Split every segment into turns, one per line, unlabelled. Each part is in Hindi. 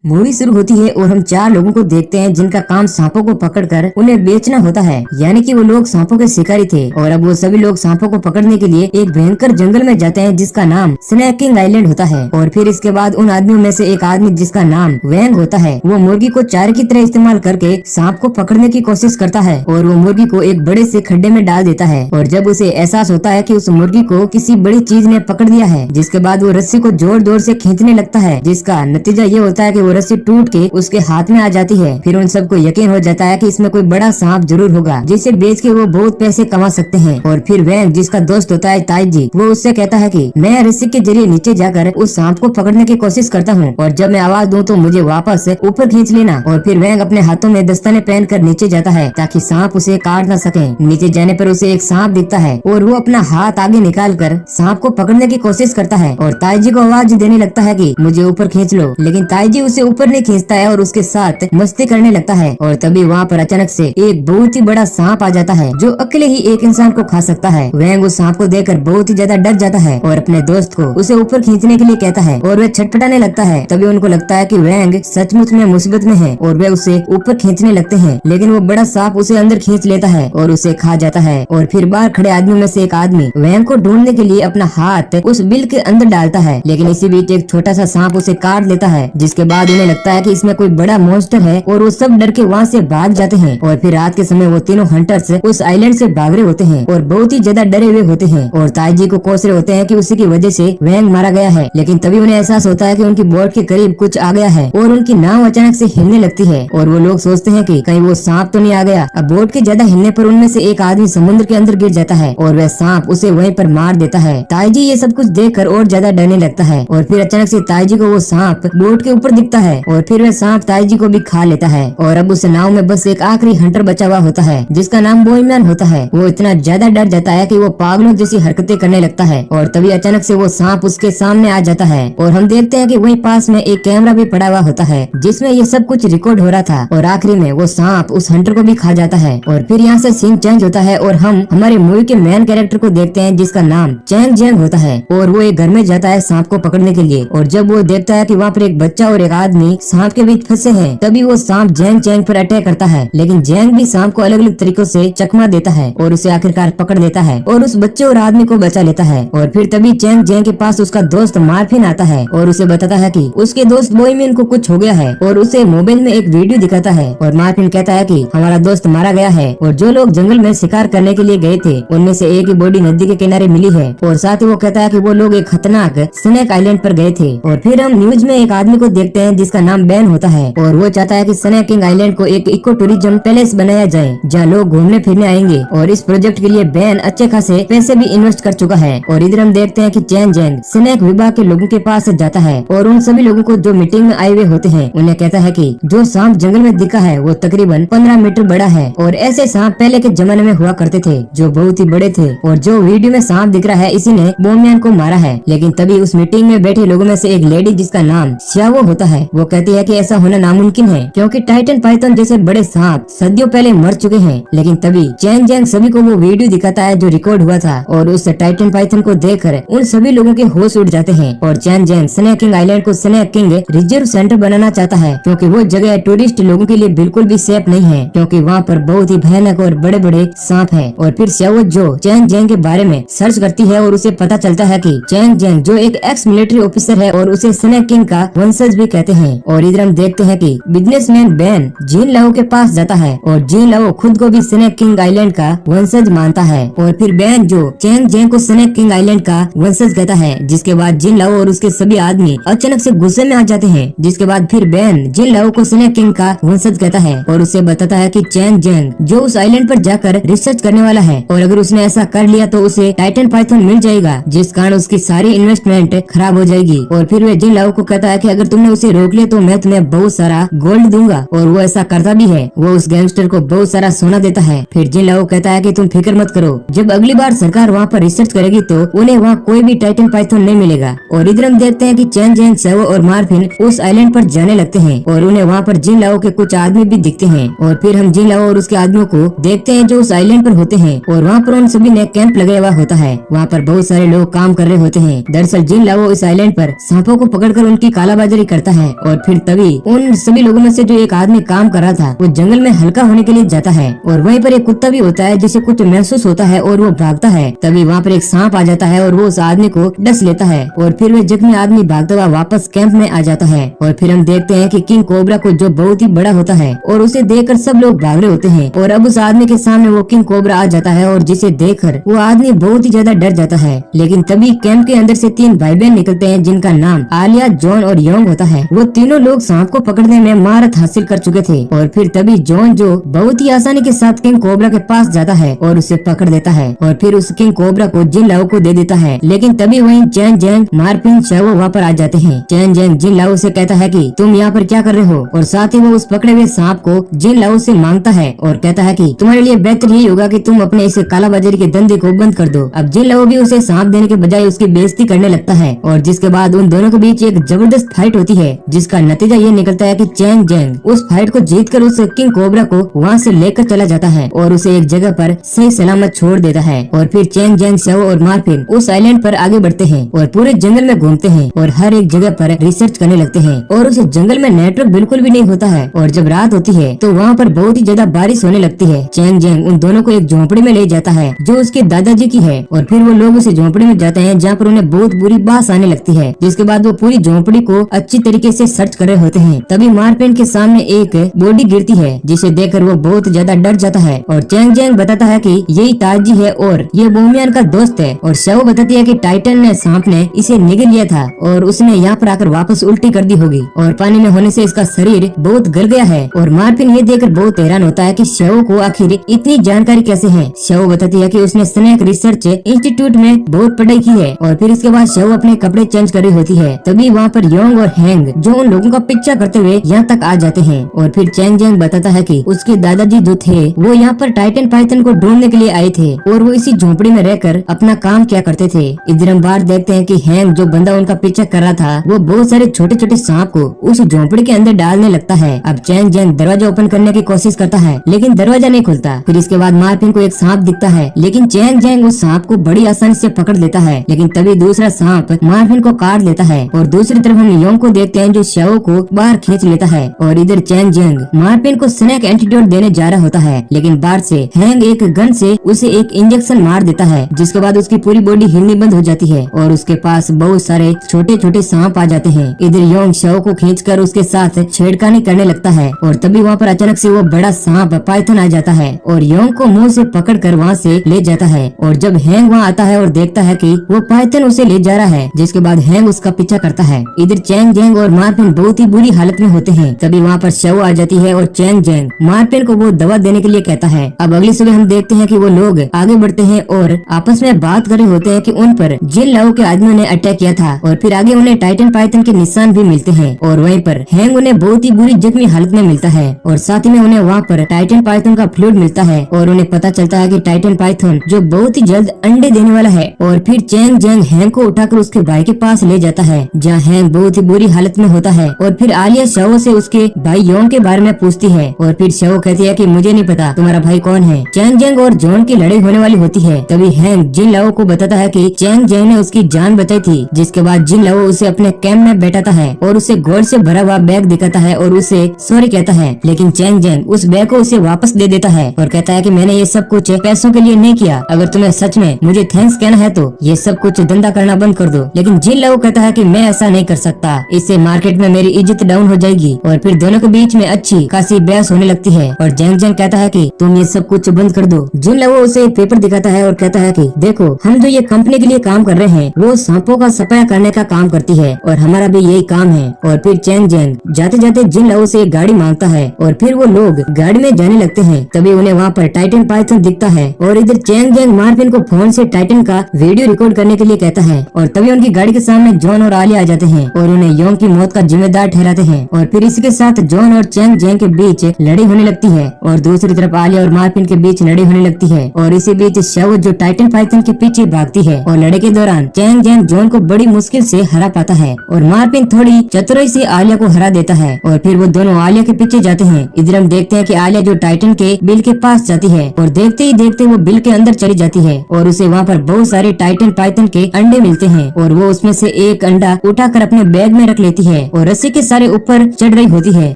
मूवी शुरू होती है और हम चार लोगों को देखते हैं जिनका काम सांपों को पकड़कर उन्हें बेचना होता है। यानी कि वो लोग सांपों के शिकारी थे और अब वो सभी लोग सांपों को पकड़ने के लिए एक भयंकर जंगल में जाते हैं जिसका नाम स्नैकिंग आइलैंड होता है। और फिर इसके बाद उन आदमियों में से एक आदमी जिसका नाम वैंग होता है, वो मुर्गी को चारे की तरह इस्तेमाल करके सांप को पकड़ने की कोशिश करता है और वो मुर्गी को एक बड़े से खड्डे में डाल देता है। और जब उसे एहसास होता है कि उस मुर्गी को किसी बड़ी चीज ने पकड़ लिया है, जिसके बाद वो रस्सी को जोर जोर से खींचने लगता है, जिसका नतीजा ये होता है कि वो रस्सी टूट के उसके हाथ में आ जाती है। फिर उन सबको यकीन हो जाता है कि इसमें कोई बड़ा सांप जरूर होगा जिसे बेच के वो बहुत पैसे कमा सकते हैं। और फिर वैंग जिसका दोस्त होता है ताइजी, वो उससे कहता है कि मैं रस्सी के जरिए नीचे जाकर उस सांप को पकड़ने की कोशिश करता हूँ और जब मैं आवाज दूं तो मुझे वापस ऊपर खींच लेना। और फिर वैंग अपने हाथों में दस्ताने पहनकर नीचे जाता है ताकि सांप उसे काट न सके। नीचे जाने पर उसे एक सांप दिखता है और वो अपना हाथ आगे निकाल कर सांप को पकड़ने की कोशिश करता है और ताइजी को आवाज देने लगता है कि मुझे ऊपर खींच लो, लेकिन ताइजी उसे ऊपर नहीं खींचता है और उसके साथ मस्ती करने लगता है। और तभी वहाँ पर अचानक से एक बहुत ही बड़ा सांप आ जाता है जो अकेले ही एक इंसान को खा सकता है। वैंग उस सांप को देखकर बहुत ही ज्यादा डर जाता है और अपने दोस्त को उसे ऊपर खींचने के लिए कहता है और वह छटपटाने लगता है। तभी उनको लगता है कि वैंग सचमुच में मुसीबत में है और वे उसे ऊपर खींचने लगते हैं, लेकिन वो बड़ा सांप उसे अंदर खींच लेता है और उसे खा जाता है। और फिर बाहर खड़े आदमियों में से एक आदमी वैंग को ढूंढने के लिए अपना हाथ उस बिल के अंदर डालता है, लेकिन इसी बीच एक छोटा सा सांप उसे काट लेता है, जिसके बाद उन्हें लगता है कि इसमें कोई बड़ा मॉन्स्टर है और वो सब डर के वहाँ से भाग जाते हैं। और फिर रात के समय वो तीनों हंटर्स उस आइलैंड से भाग रहे होते हैं और बहुत ही ज्यादा डरे हुए होते हैं और ताइजी को कोस रहे होते हैं कि उसी की वजह से वैंग मारा गया है। लेकिन तभी उन्हें एहसास होता है कि उनकी बोट के करीब कुछ आ गया है और उनकी नाव अचानक से हिलने लगती है और वो लोग सोचते हैं कि कहीं वो सांप तो नहीं आ गया। अब बोट के ज्यादा हिलने पर उनमें से एक आदमी समुद्र के अंदर गिर जाता है और वह सांप उसे वहीं पर मार देता है। ताइजी ये सब कुछ देखकर और ज्यादा डरने लगता है और फिर अचानक से ताइजी को वो सांप बोट के ऊपर दिखता है और फिर वह सांप ताइजी को भी खा लेता है। और अब उस नाव में बस एक आखिरी हंटर बचा हुआ होता है जिसका नाम बोईमैन होता है। वो इतना ज्यादा डर जाता है कि वो पागलों जैसी हरकतें करने लगता है और तभी अचानक से वो सांप उसके सामने आ जाता है और हम देखते हैं कि वहीं पास में एक कैमरा भी पड़ा हुआ होता है जिसमें ये सब कुछ रिकॉर्ड हो रहा था। और आखिरी में वो सांप उस हंटर को भी खा जाता है। और फिर यहाँ से सीन चेंज होता है और हम हमारे मूवी के मेन कैरेक्टर को देखते हैं जिसका नाम चैंग जेंग होता है और वो एक घर में जाता है सांप को पकड़ने के लिए। और जब वो देखता है कि वहाँ पर एक बच्चा और एक आदमी सांप के बीच फंसे हैं, तभी वो सांप जेंग चैंग पर अटैक करता है, लेकिन जेंग भी सांप को अलग अलग तरीकों से चकमा देता है और उसे आखिरकार पकड़ लेता है और उस बच्चे और आदमी को बचा लेता है। और फिर तभी चैंग जेंग के पास उसका दोस्त मार्फिन आता है और उसे बताता है कि उसके दोस्त बोईमैन को कुछ हो गया है और उसे मोबाइल में एक वीडियो दिखाता है और मार्फिन कहता है कि हमारा दोस्त मारा गया है और जो लोग जंगल में शिकार करने के लिए गए थे उनमें से एक ही बॉडी नदी के किनारे मिली है। और साथ ही वो कहता है कि वो लोग एक खतरनाक स्नैक आइलैंड पर गए थे। और फिर हम न्यूज में एक आदमी को देखते हैं जिसका नाम बैन होता है और वो चाहता है कि स्नैकिंग आइलैंड को एक इको टूरिज्म पैलेस बनाया जाए जहाँ लोग घूमने फिरने आएंगे। और इस प्रोजेक्ट के लिए बैन अच्छे खासे पैसे भी इन्वेस्ट कर चुका है। और इधर हम देखते हैं कि चैन जेंग स्नैक विभाग के लोगों के पास जाता है और उन सभी लोगों को जो मीटिंग में आए हुए होते हैं उन्हें कहता है कि जो सांप जंगल में दिखा है वो तकरीबन 15 मीटर बड़ा है और ऐसे सांप पहले के जमाने में हुआ करते थे जो बहुत ही बड़े थे और जो वीडियो में सांप दिख रहा है इसी ने बोईमैन को मारा है। लेकिन तभी उस मीटिंग में बैठे लोगों में से एक लेडी जिसका नाम श्यावो होता है, वो कहती है कि ऐसा होना नामुमकिन है क्योंकि टाइटन पाइथन जैसे बड़े सांप सदियों पहले मर चुके हैं। लेकिन तभी चैन जेंग सभी को वो वीडियो दिखाता है जो रिकॉर्ड हुआ था और उस टाइटन पाइथन को देखकर उन सभी लोगों के होश उड़ जाते हैं। और चैन जेंग स्नैकिंग आइलैंड को स्नैकिंग रिजर्व सेंटर बनाना चाहता है क्योंकि वो जगह टूरिस्ट लोगों के लिए बिल्कुल भी सेफ नहीं है क्योंकि वहाँ पर बहुत ही भयानक और बड़े बड़े सांप है। और फिर श्यावो जो चैन जेंग के बारे में सर्च करती है और उसे पता चलता है कि चैन जेंग जो एक एक्स मिलिट्री ऑफिसर है और उसे स्नैकिंग का वंशज भी कहते हैं। और इधर हम देखते हैं कि बिजनेसमैन बैन जीन लाओ के पास जाता है और जीन लाओ खुद को भी स्नैकिंग आइलैंड का वंशज मानता है। और फिर बैन जो चैंग जेंग को स्नैकिंग आइलैंड का वंशज कहता है, जिसके बाद जिन लाओ और उसके सभी आदमी अचानक से गुस्से में आ जाते हैं। जिसके बाद फिर बैन जिन लाओ को स्नैकिंग का वंशज कहता है और उसे बताता है कि चैंग जेंग जो उस आइलैंड पर जाकर रिसर्च करने वाला है और अगर उसने ऐसा कर लिया तो उसे टाइटन पाइथन मिल जाएगा जिस कारण उसकी सारी इन्वेस्टमेंट खराब हो जाएगी। और फिर वे जिन लाओ को कहता है कि अगर तुमने उसे रोक लिया तो मैं तुम्हें बहुत सारा गोल्ड दूंगा और वो ऐसा करता भी है। वो उस गैंगस्टर को बहुत सारा सोना देता है। फिर जिन लाओ कहता है कि तुम फिक्र मत करो, जब अगली बार सरकार वहाँ पर रिसर्च करेगी तो उन्हें वहाँ कोई भी टाइटन पाइथन नहीं मिलेगा। और इधर हम देखते हैं कि चैन जेंग श्यावो और मार्फिन उस आइलैंड पर जाने लगते हैं और उन्हें वहाँ पर जिन लाओ के कुछ आदमी भी दिखते हैं। और फिर हम जिन लाओ और उसके आदमियों को देखते हैं जो उस आइलैंड पर होते हैं और वहाँ पर उन सभी ने कैंप लगाया हुआ होता है। वहाँ पर बहुत सारे लोग काम कर रहे होते हैं। दरअसल जिन लाओ इस आइलैंड पर सांपों को पकड़कर उनकी कालाबाजारी करता है है। और फिर तभी उन सभी लोगों में से जो एक आदमी काम कर रहा था वो जंगल में हल्का होने के लिए जाता है और वहीं पर एक कुत्ता भी होता है जिसे कुछ महसूस होता है और वो भागता है। तभी वहाँ पर एक सांप आ जाता है और वो उस आदमी को डस लेता है और फिर वह जख्मी आदमी भागता हुआ वापस कैंप में आ जाता है। और फिर हम देखते हैं कि किंग कोबरा को जो बहुत ही बड़ा होता है और उसे देखकर सब लोग भाग रहे होते हैं और अब उस आदमी के सामने वो किंग कोबरा आ जाता है और जिसे देखकर वो आदमी बहुत ही ज्यादा डर जाता है। लेकिन तभी कैंप के अंदर से 3 भाई बहन निकलते हैं जिनका नाम आलिया, जॉन और योंग होता है। वो तीनों लोग सांप को पकड़ने में महारत हासिल कर चुके थे और फिर तभी जॉन जो बहुत ही आसानी के साथ किंग कोबरा के पास जाता है और उसे पकड़ देता है और फिर उस किंग कोबरा को जिन लाओ को दे देता है। लेकिन तभी वहीं चैन जैंग, मार्पिन, शाओ वहाँ पर आ जाते हैं। चैन जैंग जिन लाओ से कहता है कि तुम यहाँ पर क्या कर रहे हो और साथ ही वो उस पकड़े हुए सांप को जिन लाओ से मांगता है और कहता है कि तुम्हारे लिए बेहतर यही होगा कि तुम अपने इस काला बाजारी के धंधे को बंद कर दो। अब जिन लाओ भी उसे सांप देने के बजाय उसकी बेइज्जती करने लगता है और जिसके बाद उन दोनों के बीच एक जबरदस्त फाइट होती है जिसका नतीजा ये निकलता है कि चैन जैंग उस फाइट को जीतकर उस किंग कोबरा को वहाँ से लेकर चला जाता है और उसे एक जगह पर सही सलामत छोड़ देता है। और फिर चैन जैंग, शाओ और मार्पिन उस आइलैंड पर आगे बढ़ते हैं और पूरे जंगल में घूमते हैं और हर एक जगह पर रिसर्च करने लगते हैं। और उस जंगल में नेटवर्क बिल्कुल भी नहीं होता है और जब रात होती है तो वहाँ पर बहुत ही ज्यादा बारिश होने लगती है। चैन जैंग उन दोनों को एक झोंपड़ी में ले जाता है जो उसके दादाजी की है और फिर वो लोग उस झोंपड़ी में जाते हैं जहाँ पर उन्हें बहुत बुरी बास आने लगती है। जिसके बाद वो पूरी झोंपड़ी को अच्छी तरीके से सर्च कर रहे होते हैं। तभी मार्पिन के सामने एक बॉडी गिरती है जिसे देखकर वो बहुत ज्यादा डर जाता है और चैन जैंग बताता है कि यही ताजी है और ये बोमियान का दोस्त है। और शाओ बताती है कि टाइटन ने सांप ने इसे निगल लिया था और उसने यहाँ पर आकर वापस उल्टी कर दी होगी और पानी में होने से इसका शरीर बहुत गल गया है। और मार्पिन ये देखकर बहुत हैरान होता है कि शाओ को आखिर इतनी जानकारी कैसे है। शाओ बताती है कि उसने स्नेक रिसर्च इंस्टीट्यूट में बहुत पढ़ाई की है। और फिर इसके बाद शाओ अपने कपड़े चेंज कर रही होती है। तभी वहाँ पर योंग और हैंग जो उन लोगों का पीछा करते हुए यहाँ तक आ जाते हैं। और फिर चैंग जैंग बताता है कि उसके दादाजी जो थे वो यहाँ पर टाइटन पाइथन को ढूंढने के लिए आए थे और वो इसी झोंपड़ी में रहकर अपना काम क्या करते थे। इधर हम बाहर देखते हैं कि हैंग जो बंदा उनका पीछा कर रहा था वो बहुत सारे छोटे छोटे सांप को उस झोंपड़ी के अंदर डालने लगता है। अब चैंग जैंग दरवाजा ओपन करने की कोशिश करता है लेकिन दरवाजा नहीं खुलता। फिर इसके बाद मार्पिन को एक सांप दिखता है लेकिन चैंग जैंग उस सांप को बड़ी आसानी से पकड़ लेता है। लेकिन तभी दूसरा सांप मार्पिन को काट लेता है और दूसरी तरफ हम योंग को देखते हैं जो शाओ को बाहर खींच लेता है। और इधर चैंग जैंग मार्पिन को स्नेक एंटीडोट देने जा रहा होता है लेकिन बाहर से हैंग एक गन से उसे एक इंजेक्शन मार देता है जिसके बाद उसकी पूरी बॉडी हिलनी बंद हो जाती है और उसके पास बहुत सारे छोटे छोटे सांप आ जाते हैं। इधर योंग शाओ को खींचकर उसके साथ छेड़खानी करने लगता है और तभी वहाँ पर अचानक से वो बड़ा सांप पाइथन आ जाता है और योंग को मुंह से पकड़कर वहाँ से ले जाता है। और जब हैंग वहाँ आता है और देखता है कि वो पाइथन उसे ले जा रहा है जिसके बाद हैंग उसका पीछा करता है। इधर चैंग जैंग और मार्पिन बहुत ही बुरी हालत में होते हैं। तभी वहाँ पर शाओ आ जाती है और चैंग जैंग मार्पिन को वो दवा देने के लिए कहता है। अब अगली सुबह हम देखते हैं कि वो लोग आगे बढ़ते हैं और आपस में बात कर रहे होते हैं कि उन पर जिन लाओ के आदमियों ने अटैक किया था और फिर आगे उन्हें टाइटन पाइथन के निशान भी मिलते हैं। और वहीं पर हैंग उन्हें बहुत ही बुरी जख्मी हालत में मिलता है और साथ ही में उन्हें वहाँ पर टाइटन पाइथन का फ्लूइड मिलता है और उन्हें पता चलता है कि टाइटन पाइथन जो बहुत ही जल्द अंडे देने वाला है। और फिर चैंग जैंग हैंग को उठाकर उसके भाई के पास ले जाता है जहाँ हैंग बहुत ही बुरी हालत में होता है। और फिर आलिया शाओ से उसके भाई योंग के बारे में पूछती है और फिर शाओ कहती है कि मुझे नहीं पता तुम्हारा भाई कौन है। चैंग जैंग और जॉन की लड़ाई होने वाली होती है। तभी हैंग जिन लाओ को बताता है कि चैंग जैंग ने उसकी जान बचाई थी। जिसके बाद जिन लाओ उसे अपने कैंप में बैठाता है और उसे गोल्ड से भरा हुआ बैग दिखाता है और उसे सॉरी कहता है। लेकिन चैंग जैंग उस बैग को उसे वापस दे देता है और कहता है कि मैंने ये सब कुछ पैसों के लिए नहीं किया, अगर तुम्हें सच में मुझे थैंक्स कहना है तो ये सब कुछ धंधा करना बंद कर दो। लेकिन जिन लाओ कहता है कि मैं ऐसा नहीं कर सकता, इससे मार्केट में मेरी इज्जत डाउन हो जाएगी। और फिर दोनों के बीच में अच्छी खासी बहस होने लगती है और जैंग जैंग कहता है कि तुम ये सब कुछ बंद कर दो। जिन लाओ उसे एक पेपर दिखाता है और कहता है कि देखो हम जो ये कंपनी के लिए काम कर रहे हैं वो सांपों का सफाया करने का काम करती है और हमारा भी यही काम है। और फिर चैंग जैंग जाते जाते जिन लाओ से एक गाड़ी मांगता है और फिर वो लोग गाड़ी में जाने लगते हैं। तभी उन्हें वहाँ पर टाइटन पाइथन दिखता है और इधर चैंग जैंग मार्पिन को फोन से टाइटन का वीडियो रिकॉर्ड करने के लिए कहता है। और तभी उनकी गाड़ी के सामने जॉन और आलिया आ जाते हैं और उन्हें योंग की मौत का जिम्मेदार ठहराते हैं। और फिर इसके साथ जॉन और चैंग जैंग के बीच लड़ाई होने लगती है और दूसरी तरफ आलिया और मार्पिन के बीच लड़ाई होने लगती है। और इसी बीच शाओ जो टाइटन पाइथन के पीछे भागती है और लड़ाई के दौरान चैंग जैंग जॉन को बड़ी मुश्किल से हरा पाता है और मार्पिन थोड़ी चतुराई से आलिया को हरा देता है और फिर वो दोनों आलिया के पीछे जाते हैं। इधर हम देखते हैं कि आलिया जो टाइटन के बिल के पास जाती है और देखते ही देखते वो बिल के अंदर चली जाती है और उसे वहाँ पर बहुत सारे टाइटन पाइथन के अंडे मिलते हैं और वो उसमें से एक अंडा उठाकर अपने बैग में रख लेती है है और रस्सी के सारे ऊपर चढ़ रही होती है।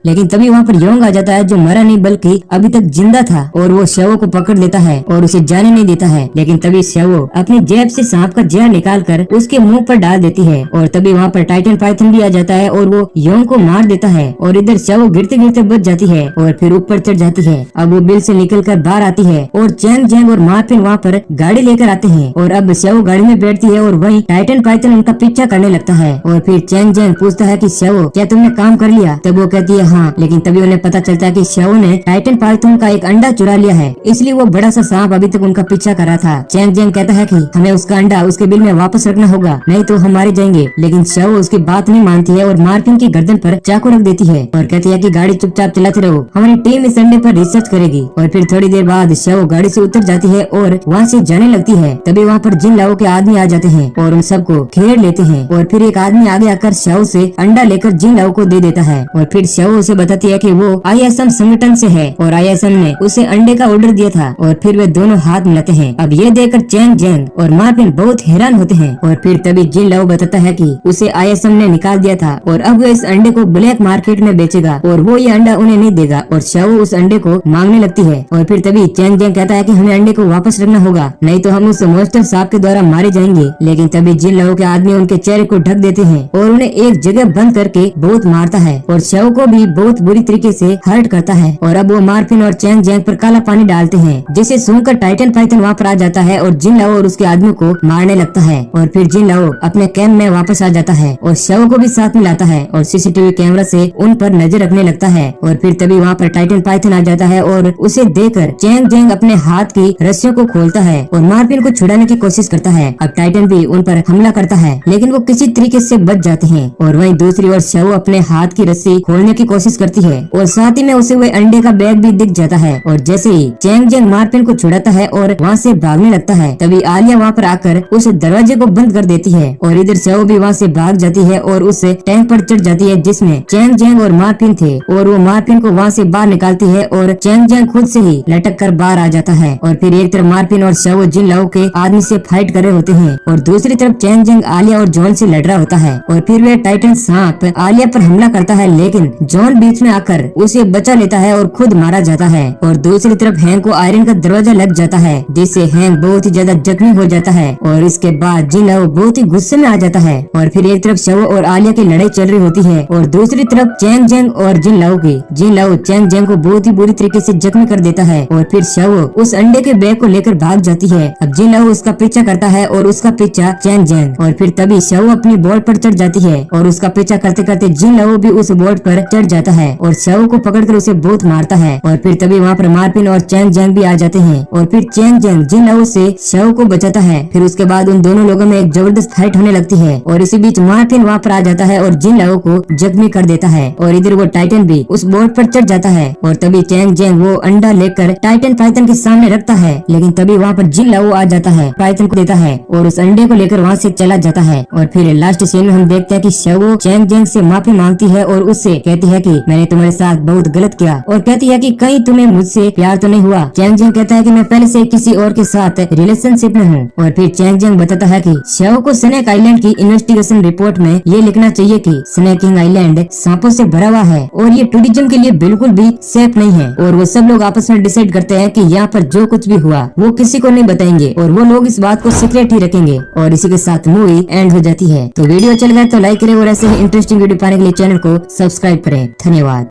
लेकिन तभी वहाँ पर योंग आ जाता है जो मरा नहीं बल्कि अभी तक जिंदा था और वो शवो को पकड़ लेता है और उसे जाने नहीं देता है। लेकिन तभी शवो अपनी जेब से सांप का जहर निकाल कर उसके मुंह पर डाल देती है और तभी वहाँ पर टाइटन पाइथन भी आ जाता है और वो योंग को मार देता है और इधर शवो गिरते गिरते बच जाती है और फिर ऊपर चढ़ जाती है। अब वो बिल से निकल कर बाहर आती है और चैंग जैंग और मार्टिन वहाँ पर गाड़ी लेकर आते हैं और अब शवो गाड़ी में बैठती है और वहीं टाइटन पाइथन उनका पीछा करने लगता है। और फिर चैंग जैंग पूछता है कि शवो क्या तुमने काम कर लिया? तब वो कहती है हाँ। लेकिन तभी उन्हें पता चलता है कि शवो ने टाइटन पाइथन का एक अंडा चुरा लिया है, इसलिए वो बड़ा सा सांप अभी तक उनका पीछा कर रहा था। चैंग जैंग कहता है कि हमें उसका अंडा उसके बिल में वापस रखना होगा, नहीं तो हम मारे जाएंगे। लेकिन शवो उसकी बात नहीं मानती है और मार्टिन की गर्दन पर चाकू रख देती है और कहती है कि गाड़ी चुपचाप चलाते रहो, हमारी टीम इस अंडे पर रिसर्च करेगी। और फिर थोड़ी देर बाद शवो गाड़ी से उतर जाती है और वहाँ से जाने लगती है। तभी वहाँ पर जिन लाओ के आदमी आ जाते हैं और उन सबको घेर लेते हैं और फिर एक आदमी आगे आकर शवो से अंडा लेकर जिन लाओ को दे देता है और फिर शवो उसे बताती है कि वो ISM संगठन से है और ISM ने उसे अंडे का ऑर्डर दिया था। और फिर वे दोनों हाथ मिलाते हैं। अब ये देखकर चैंग जैंग और मार्टिन बहुत हैरान होते हैं और फिर तभी जिन लाओ बताता है कि उसे ISM ने निकाल दिया था और अब वो इस अंडे को ब्लैक मार्केट में बेचेगा और वो ये अंडा उन्हें नहीं देगा और शवो उस अंडे को मांगने लगती है। और फिर तभी चैंग जैंग कहता है कि हमें अंडे को वापस रखना होगा, नहीं तो हम उस मॉन्स्टर सांप के द्वारा मारे जाएंगे। लेकिन तभी जिन लाओ के आदमी उनके चेहरे को ढक देते हैं और उन्हें एक जगह बंद करके बहुत मारता है और शव को भी बहुत बुरी तरीके से हर्ट करता है। और अब वो मार्टिन और चैंग जैंग पर काला पानी डालते हैं, जिसे सुनकर टाइटन पाइथन वहाँ पर आ जाता है और जिन लाओ और उसके आदमी को मारने लगता है। और फिर जिन लाओ अपने कैंप में वापस आ जाता है और शव को भी साथ में लाता है और CCTV कैमरा से उन पर नजर रखने लगता है। और फिर तभी वहाँ पर टाइटन पाइथन आ जाता है और उसे देखकर चैंग जैंग अपने हाथ की रस्सियों को खोलता है और मार्टिन को छुड़ाने की कोशिश करता है। अब टाइटन भी उन पर हमला करता है लेकिन वो किसी तरीके से बच जाते हैं। और वहीं दूसरी ओर शव अपने हाथ की रस्सी खोलने की कोशिश करती है और साथ ही में उसे वह अंडे का बैग भी दिख जाता है। और जैसे ही चैंग जैंग मार्टिन को छुड़ाता है और वहाँ से भागने लगता है, तभी आलिया वहाँ पर आकर उस दरवाजे को बंद कर देती है और इधर शव भी वहाँ से भाग जाती है और उस टैंक पर चढ़ जाती है जिसमें चैंग जैंग और मार्टिन थे और वो मार्टिन को वहाँ से बाहर निकालती है और चैंग जैंग खुद से ही लटक कर बाहर आ जाता है। और फिर एक तरफ मार्टिन और शव जिन लाओ के आदमी से फाइट कर रहे होते हैं और दूसरी तरफ चैंग जैंग आलिया और जॉन से लड़ रहा होता है। और फिर वह टाइटन सांप आलिया पर हमला करता है लेकिन जॉन बीच में आकर उसे बचा लेता है और खुद मारा जाता है। और दूसरी तरफ हैंक को आयरन का दरवाजा लग जाता है जिससे हैंक बहुत ही ज्यादा जख्मी हो जाता है और इसके बाद जिन लाओ बहुत ही गुस्से में आ जाता है। और फिर एक तरफ शव और आलिया की लड़ाई चल रही होती है और दूसरी तरफ चैंग जैंग और जिन लाओ की। जिन लाओ चैंग जैंग को बहुत ही बुरी तरीके से जख्मी कर देता है और फिर शव उस अंडे के बैग को लेकर भाग जाती है। अब जिन लाओ उसका पीछा करता है और उसका पीछा चैंग जैंग। और फिर तभी शव अपनी बोट पर चढ़ जाती है और उसका पीछा करते करते जिन लाओ भी उस बोट पर चढ़ जाता है और शव को पकड़कर उसे बहुत मारता है। और फिर तभी वहाँ पर मार्टिन और चैंग जैंग भी आ जाते हैं और फिर चैंग जैंग जिन लाओ से शव को बचाता है। फिर उसके बाद उन दोनों लोगों में एक जबरदस्त फाइट होने लगती है और इसी बीच मार्टिन वहाँ पर आ जाता है और जिन लाओ को जख्मी कर देता है और इधर वो टाइटन भी उस बोट पर चढ़ जाता है। और तभी चैंग जैंग वो अंडा लेकर टाइटन पाइथन के सामने रखता है लेकिन तभी वहाँ पर जिन लाओ आ जाता है, पाइथन को देता है और उस अंडे को लेकर वहाँ से चला जाता है। और फिर लास्ट सीन में हम देखते हैं कि शव चैंग जैंग से माफी मांगती है और उससे कहती है कि मैंने तुम्हारे साथ बहुत गलत किया और कहती है कि कहीं तुम्हें मुझसे प्यार तो नहीं हुआ। चैंग जैंग कहता है कि मैं पहले से किसी और के साथ रिलेशनशिप में हूँ। और फिर चैंग जैंग बताता है कि शव को स्नेक आइलैंड की इन्वेस्टिगेशन रिपोर्ट में ये लिखना चाहिए कि स्नेकिंग आइलैंड सांपों से भरा हुआ है और ये टूरिज्म के लिए बिल्कुल भी सेफ नहीं है। और वो सब लोग आपस में डिसाइड करते हैं कि यहाँ पर जो कुछ भी हुआ वो किसी को नहीं बताएंगे और वो लोग इस बात को सीक्रेट ही रखेंगे। और इसी के साथ मूवी एंड हो जाती है। तो वीडियो चल गया तो लाइक करें और ऐसे ही इंटरेस्टिंग वीडियो पाने के लिए चैनल को सब्सक्राइब करें। धन्यवाद।